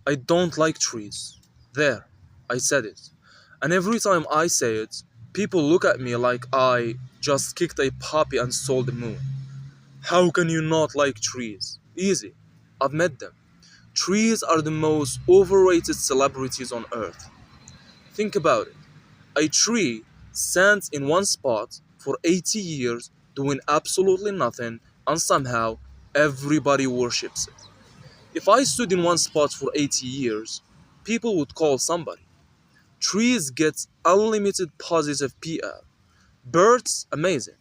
I don't like trees. There, I said it. And every time I say it, people look at me like I just kicked a puppy and stole the moon. How can you not like trees? Easy. I've met them. Trees are the most overrated celebrities on earth. Think about it. A tree stands in one spot for 80 years doing absolutely nothing, and somehow everybody worships it. If I stood in one spot for 80 years, people would call somebody. Trees get unlimited positive PR. Birds, amazing.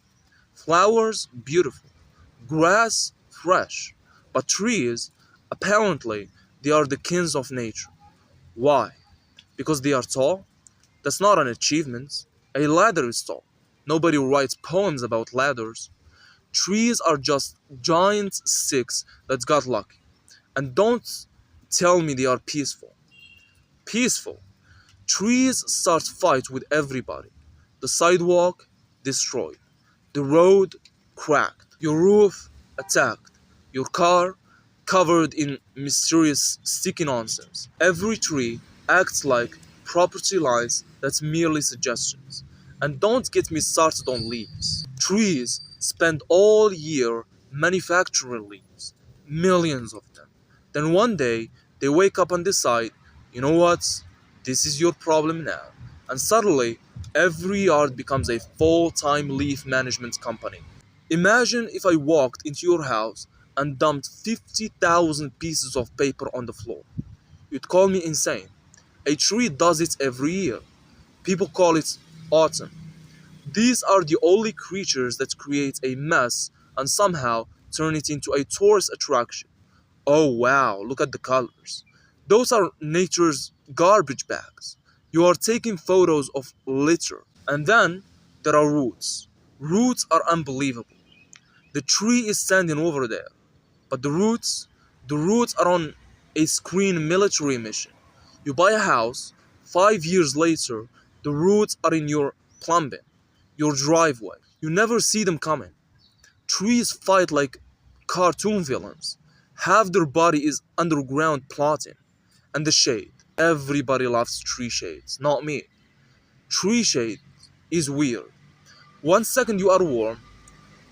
Flowers, beautiful. Grass, fresh. But trees, apparently, they are the kings of nature. Why? Because they are tall? That's not an achievement. A ladder is tall. Nobody writes poems about ladders. Trees are just giant sticks that got lucky. And don't tell me they are peaceful. Peaceful. Trees start fight with everybody. The sidewalk destroyed. The road cracked. Your roof attacked. Your car covered in mysterious sticky nonsense. Every tree acts like property lines that's merely suggestions. And don't get me started on leaves. Trees spend all year manufacturing leaves, millions of them. Then one day they wake up and decide, you know what? This is your problem now. And suddenly every yard becomes a full-time leaf management company. Imagine if I walked into your house and dumped 50,000 pieces of paper on the floor. You'd call me insane. A tree does it every year. People call it autumn. These are the only creatures that create a mess and somehow turn it into a tourist attraction. Oh wow, look at the colors. Those are nature's garbage bags. You are taking photos of litter. And then there are roots. Roots are unbelievable. The tree is standing over there, but the roots are on a screen military mission. You buy a house, 5 years later, the roots are in your plumbing, your driveway. You never see them coming. Trees fight like cartoon villains. Half their body is underground plotting. And the shade. Everybody loves tree shades, not me. Tree shade is weird. One second you are warm,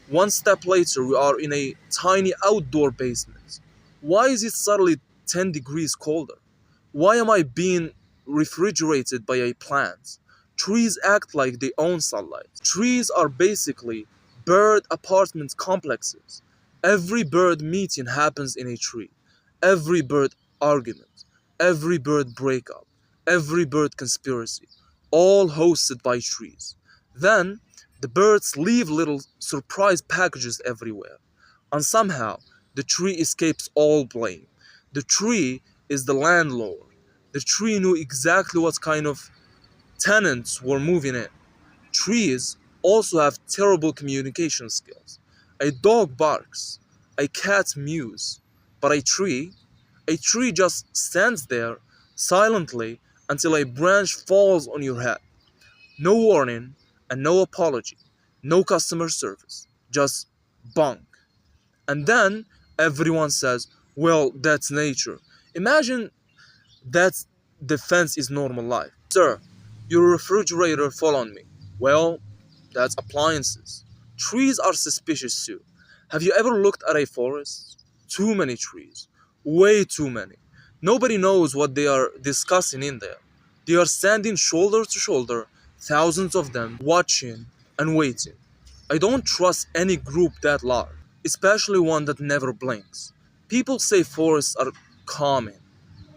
one step later you are in a tiny outdoor basement. Why is it suddenly 10 degrees colder? Why am I being refrigerated by a plant? Trees act like they own sunlight. Trees are basically bird apartment complexes. Every bird meeting happens in a tree. Every bird argument, every bird breakup, every bird conspiracy, all hosted by trees. Then the birds leave little surprise packages everywhere. And somehow the tree escapes all blame. The tree is the landlord. The tree knew exactly what kind of tenants were moving in. Trees also have terrible communication skills. A dog barks, a cat mews, but a tree just stands there silently until a branch falls on your head. No warning and no apology, no customer service, just bunk. And then everyone says, well, that's nature. Imagine that defense is normal life. Sir, your refrigerator fell on me. Well, that's appliances. Trees are suspicious too. Have you ever looked at a forest? Too many trees. Way too many. Nobody knows what they are discussing in there. They are standing shoulder to shoulder, thousands of them, watching and waiting. I don't trust any group that large, especially one that never blinks. People say forests are calming.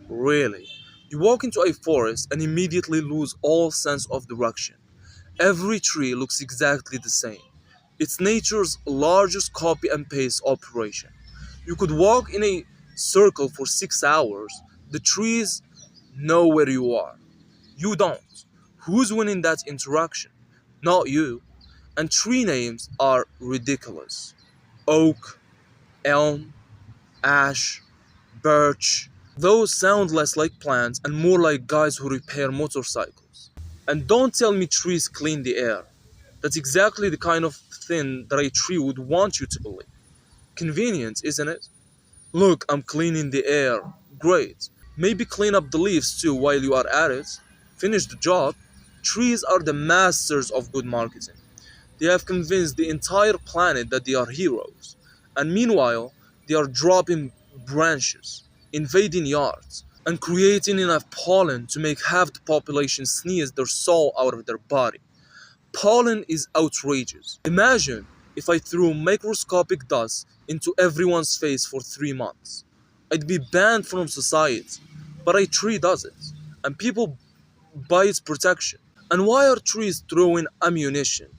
Really. You walk into a forest and immediately lose all sense of direction. Every tree looks exactly the same. It's nature's largest copy and paste operation. You could walk in a circle for 6 hours. The trees know where you are. You don't. Who's winning that interaction? Not you. And tree names are ridiculous. Oak, elm, ash, birch. Those sound less like plants and more like guys who repair motorcycles. And don't tell me trees clean the air. That's exactly the kind of thing that a tree would want you to believe. Convenient, isn't it? Look, I'm cleaning the air. Great. Maybe clean up the leaves too while you are at it. Finish the job. Trees are the masters of good marketing. They have convinced the entire planet that they are heroes. And meanwhile, they are dropping branches, invading yards, and creating enough pollen to make half the population sneeze their soul out of their body. Pollen is outrageous. Imagine if I threw microscopic dust into everyone's face for 3 months. I'd be banned from society. But a tree does it, and people buy its protection. And why are trees throwing ammunition?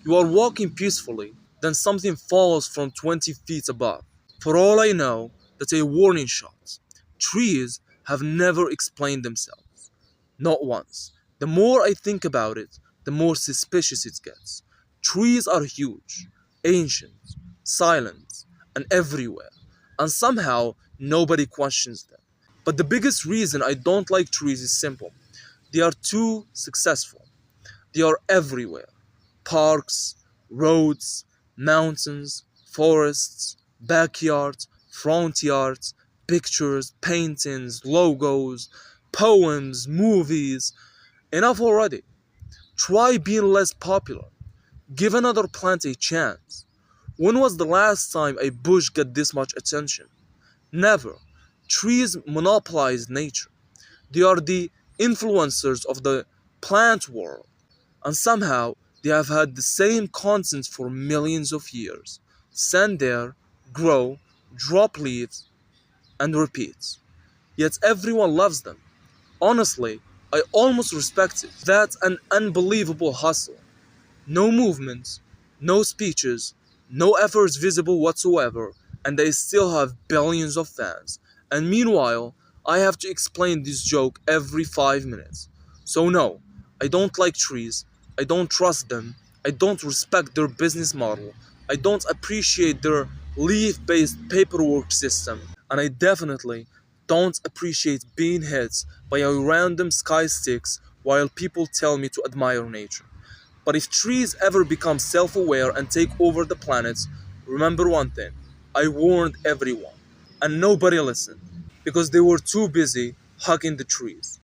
You are walking peacefully, then something falls from 20 feet above. For all I know, that's a warning shot. Trees have never explained themselves. Not once. The more I think about it, the more suspicious it gets. Trees are huge, ancient, silent, and everywhere. And somehow, nobody questions them. But the biggest reason I don't like trees is simple. They are too successful. They are everywhere: parks, roads, mountains, forests, backyards, front yards, pictures, paintings, logos, poems, movies. Enough already. Try being less popular. Give another plant a chance. When was the last time a bush got this much attention? Never. Trees monopolize nature. They are the influencers of the plant world. And somehow they have had the same content for millions of years. Stand there, grow, drop leaves, and repeat. Yet everyone loves them. Honestly, I almost respect it. That's an unbelievable hustle. No movements, no speeches, no efforts visible whatsoever, and they still have billions of fans. And meanwhile, I have to explain this joke every 5 minutes. So, no, I don't like trees, I don't trust them, I don't respect their business model, I don't appreciate their leaf based paperwork system, and I definitely don't appreciate being hit by a random sky sticks while people tell me to admire nature. But if trees ever become self aware and take over the planet, remember one thing: I warned everyone, and nobody listened because they were too busy hugging the trees.